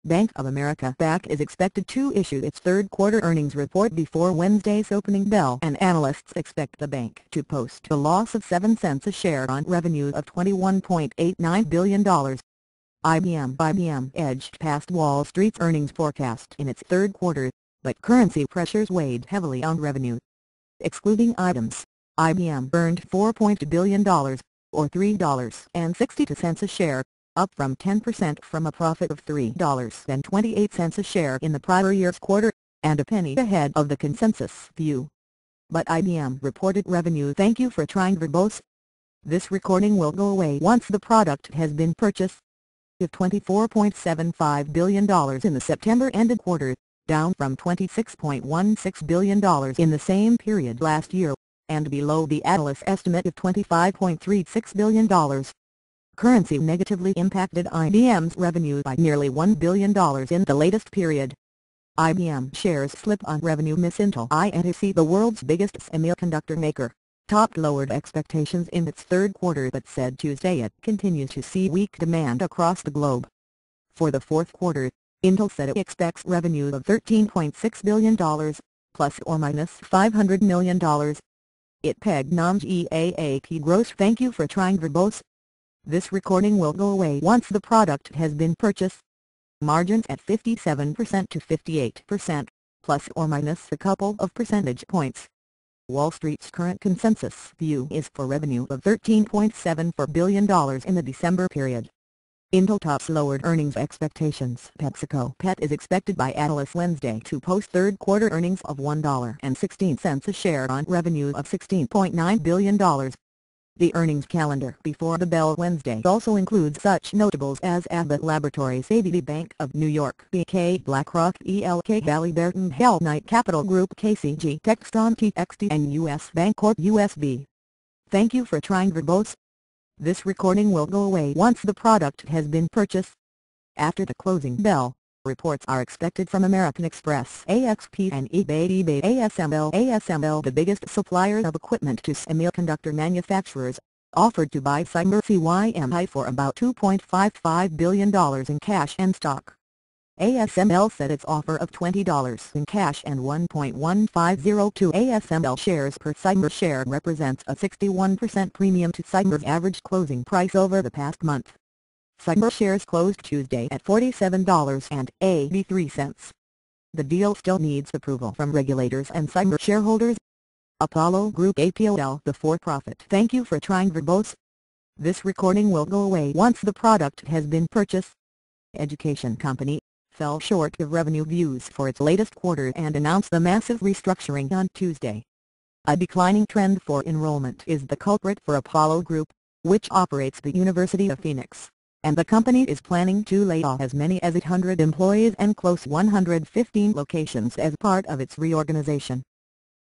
Bank of America (BAC) is expected to issue its third-quarter earnings report before Wednesday's opening bell, and analysts expect the bank to post a loss of 7 cents a share on revenue of $21.89 billion. IBM edged past Wall Street's earnings forecast in its third quarter, but currency pressures weighed heavily on revenue. Excluding items, IBM earned $4.2 billion, or $3.62 a share, up from 10% from a profit of $3.28 a share in the prior year's quarter, and a penny ahead of the consensus view. But IBM reported revenue. Thank you for trying verbose. This recording will go away once the product has been purchased. Of $24.75 billion in the September-ended quarter, down from $26.16 billion in the same period last year, and below the analyst estimate of $25.36 billion. Currency negatively impacted IBM's revenue by nearly $1 billion in the latest period. IBM shares slip on revenue miss. Intel Inc., the world's biggest semiconductor maker, topped lowered expectations in its third quarter but said Tuesday it continues to see weak demand across the globe. For the fourth quarter, Intel said it expects revenue of $13.6 billion, plus or minus $500 million. It pegged non-GAAP gross. Thank you for trying verbose. This recording will go away once the product has been purchased. Margins at 57% to 58%, plus or minus a couple of percentage points. Wall Street's current consensus view is for revenue of $13.74 billion in the December period. Intel tops lowered earnings expectations. PepsiCo Pet is expected by analysts Wednesday to post third-quarter earnings of $1.16 a share on revenue of $16.9 billion. The earnings calendar before the bell Wednesday also includes such notables as Abbott Laboratories, ABD, Bank of New York, BK, BlackRock, ELK, Halliburton, Hell Knight Capital Group, KCG, Textron, TXT, and US Bancorp USB. Thank you for trying verbose. This recording will go away once the product has been purchased. After the closing bell, reports are expected from American Express, AXP, and eBay. ASML, the biggest supplier of equipment to semiconductor manufacturers, offered to buy CyberCymi for about $2.55 billion in cash and stock. ASML said its offer of $20 in cash and 1.1502 ASML shares per Cyber share represents a 61% premium to Cyber's average closing price over the past month. Cyber shares closed Tuesday at $47.83. The deal still needs approval from regulators and Cyber shareholders. Apollo Group APOL, the for-profit. Thank you for trying verbose. This recording will go away once the product has been purchased. Education company fell short of revenue views for its latest quarter and announced a massive restructuring on Tuesday. A declining trend for enrollment is the culprit for Apollo Group, which operates the University of Phoenix, and the company is planning to lay off as many as 800 employees and close 115 locations as part of its reorganization.